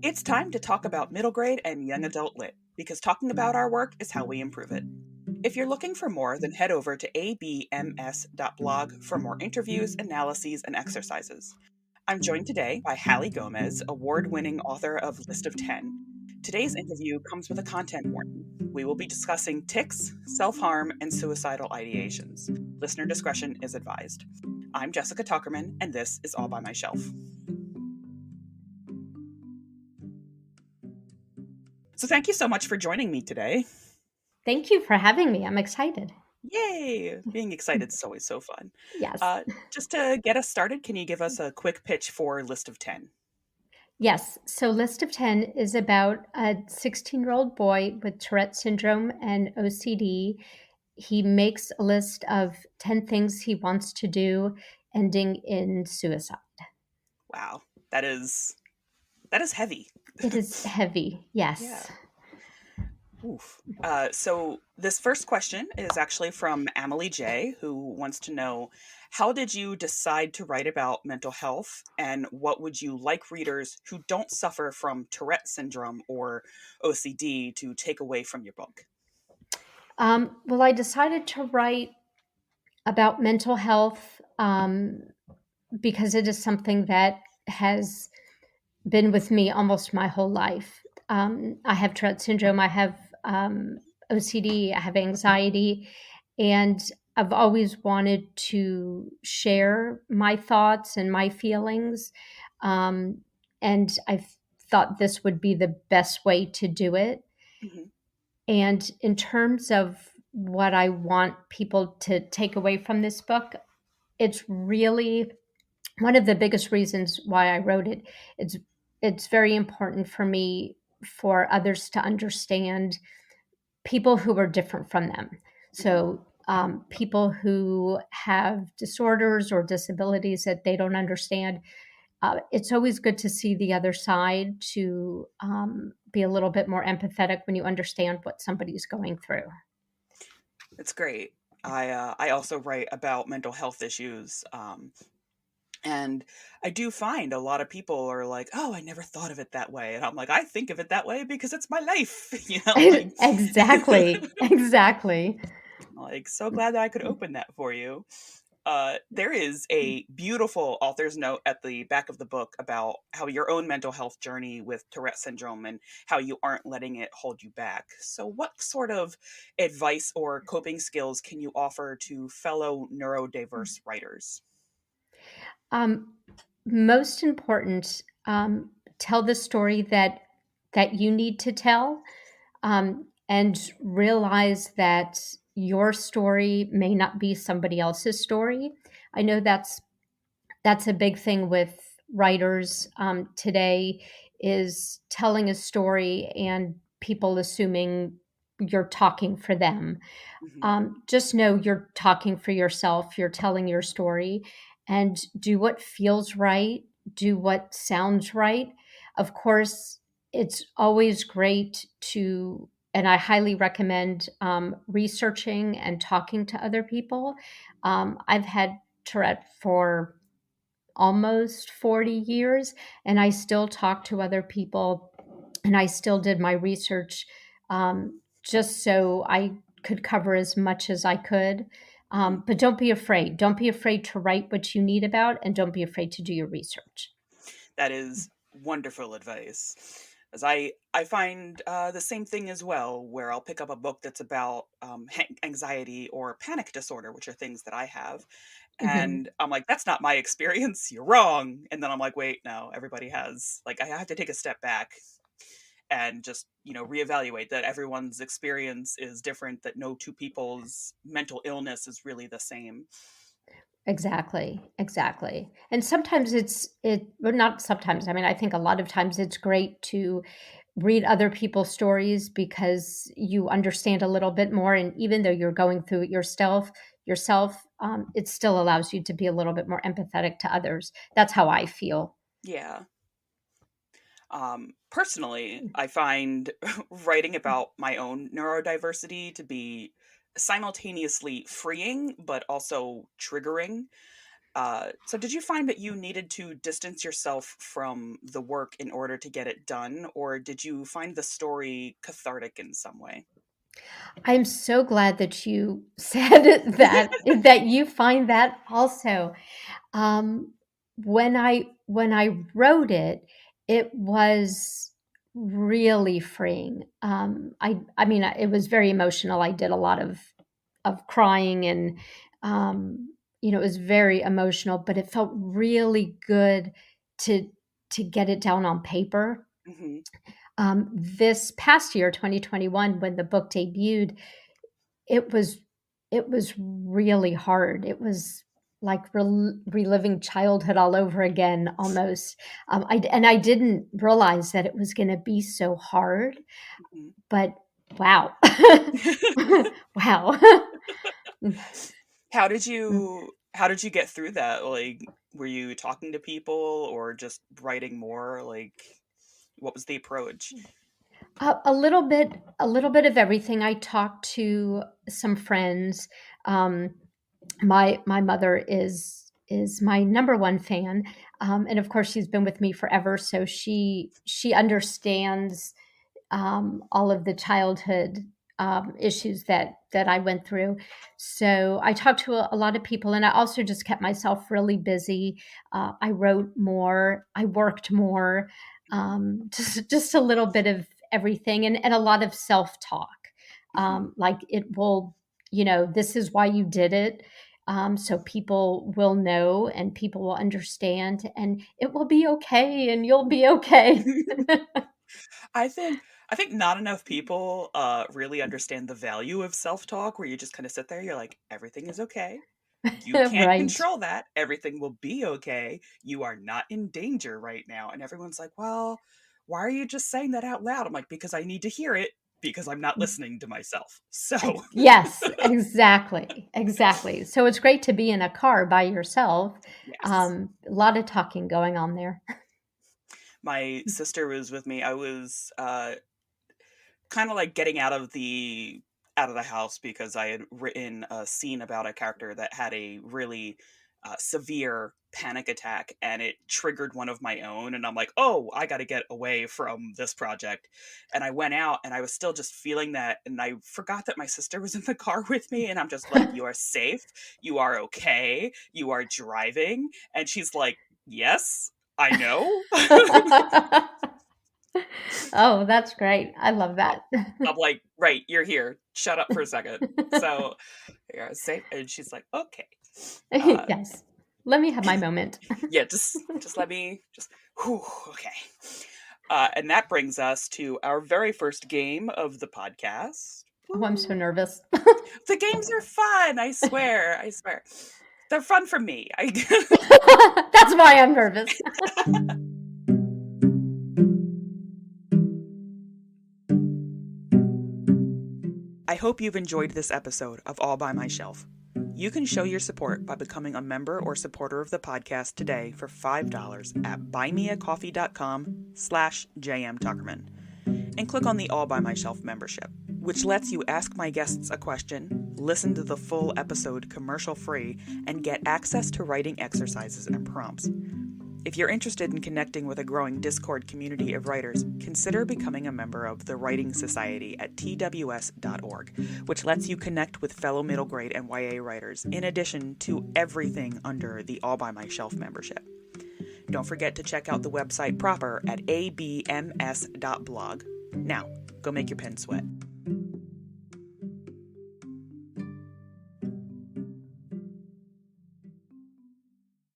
It's time to talk about middle grade and young adult lit, because talking about our work is how we improve it. If you're looking for more, then head over to abms.blog for more interviews, analyses, and exercises. I'm joined today by Halli Gomez, award-winning author of List of 10. Today's interview comes with a content warning. We will be discussing tics, self-harm, and suicidal ideations. Listener discretion is advised. I'm Jessica Tuckerman, and this is All by My Shelf. So thank you so much for joining me today. Thank you for having me. I'm excited. Yay! Being excited is always so fun. Yes. Just to get us started, can you give us a quick pitch for List of 10? Yes. So List of 10 is about a 16-year-old boy with Tourette syndrome and OCD. He makes a list of 10 things he wants to do, ending in suicide. Wow, that is heavy. It is heavy. Yes. Yeah. Oof. So this first question is actually from Emily J, who wants to know, how did you decide to write about mental health, and what would you like readers who don't suffer from Tourette syndrome or OCD to take away from your book? Well, I decided to write about mental health because it is something that has been with me almost my whole life. I have Tourette syndrome, I have OCD, I have anxiety, and I've always wanted to share my thoughts and my feelings. Um, and I thought this would be the best way to do it. Mhm. And in terms of what I want people to take away from this book, it's really one of the biggest reasons why I wrote it. It's very important for me for others to understand people who are different from them. Mhm. So people who have disorders or disabilities that they don't understand. It's always good to see the other side, to be a little bit more empathetic when you understand what somebody's going through. It's great. I also write about mental health issues, and I do find a lot of people are like, "Oh, I never thought of it that way," and I'm like, "I think of it that way because it's my life," like, Exactly. Exactly. like so glad that I could open that for you. There is a beautiful author's note at the back of the book about how your own mental health journey with Tourette syndrome and how you aren't letting it hold you back. So, what sort of advice or coping skills can you offer to fellow neurodiverse writers? Um, Most important, tell the story that you need to tell, and realize that your story may not be somebody else's story. I know that's a big thing with writers today, is telling a story and people assuming you're talking for them. Mhm. Just know you're talking for yourself. You're telling your story, and do what feels right, do what sounds right. Of course, it's always great to, and I highly recommend researching and talking to other people. I've had Tourette for almost 40 years, and I still talk to other people, and I still did my research, just so I could cover as much as I could. Mhm. But don't be afraid. Don't be afraid to write what you need about, and don't be afraid to do your research. That is wonderful advice. As I find the same thing as well, where I'll pick up a book that's about anxiety or panic disorder, which are things that I have, Mhm. and I'm like, that's not my experience. You're wrong. And then I'm like, wait, no, everybody has. Like, I have to take a step back and just reevaluate that everyone's experience is different. That no two people's mental illness is really the same. Exactly, exactly. And sometimes well, not sometimes. I mean, I think a lot of times it's great to read other people's stories because you understand a little bit more. And even though you're going through it yourself, it still allows you to be a little bit more empathetic to others. That's how I feel. Yeah. Personally, I find writing about my own neurodiversity to be simultaneously freeing but also triggering. So did you find that you needed to distance yourself from the work in order to get it done, or did you find the story cathartic in some way? I'm so glad that you said that you find that also. Um, when I wrote it, it was really freeing. I mean, it was very emotional. I did a lot of crying, and it was very emotional, but it felt really good to get it down on paper. Hmm. This past year, 2021, when the book debuted, it was it was really hard. It was like reliving childhood all over again, almost. I didn't realize that it was going to be so hard, Hmm. but wow, wow. How did you get through that? Like, were you talking to people or just writing more? Like, what was the approach? A little bit of everything. I talked to some friends. Um, my mother is my number one fan, and of course she's been with me forever, so she understands all of the childhood issues that I went through. So I talked to a lot of people, and I also just kept myself really busy. I wrote more, I worked more, just a little bit of everything, and a lot of self talk. Hmm. Like it will, this is why you did it. So people will know and people will understand, and it will be okay, and you'll be okay. I think I think not enough people really understand the value of self-talk where you just kind of sit there, you're like, everything is okay. You can't Right. control that. Everything will be okay. You are not in danger right now. And everyone's like, well, why are you just saying that out loud? I'm like, because I need to hear it because I'm not listening to myself. So, Yes, exactly, exactly. So it's great to be in a car by yourself. yes. A lot of talking going on there. My sister was with me. I was kind of like getting out of the house because I had written a scene about a character that had a really severe panic attack, and it triggered one of my own, and I'm like, oh, I got to get away from this project. And I went out and I was still just feeling that, and I forgot that my sister was in the car with me, and I'm just like, you are safe, you are okay, you are driving. And she's like, yes, I know. Oh, that's great. I love I'm that. I'm like, "Right, you're here. Shut up for a second." So, yeah, safe, and she's like, "Okay." Uh, Yes. Let me have my moment. yeah, just let me just whew, okay. And that brings us to our very first game of the podcast. Oh, I'm so Woo. nervous. The games are fun, I swear, I swear. They're fun for me. I That's why I'm nervous. I hope you've enjoyed this episode of All by My Shelf. You can show your support by becoming a member or supporter of the podcast today for $5 at buymeacoffee.com/jmtuckerman and click on the All by My Shelf membership, which lets you ask my guests a question, listen to the full episode commercial free, and get access to writing exercises and prompts. If you're interested in connecting with a growing Discord community of writers, consider becoming a member of the Writing Society at tws.org, which lets you connect with fellow middle grade and YA writers, in addition to everything under the All by My Shelf membership. Don't forget to check out the website proper at abms.blog. Now, go make your pen sweat.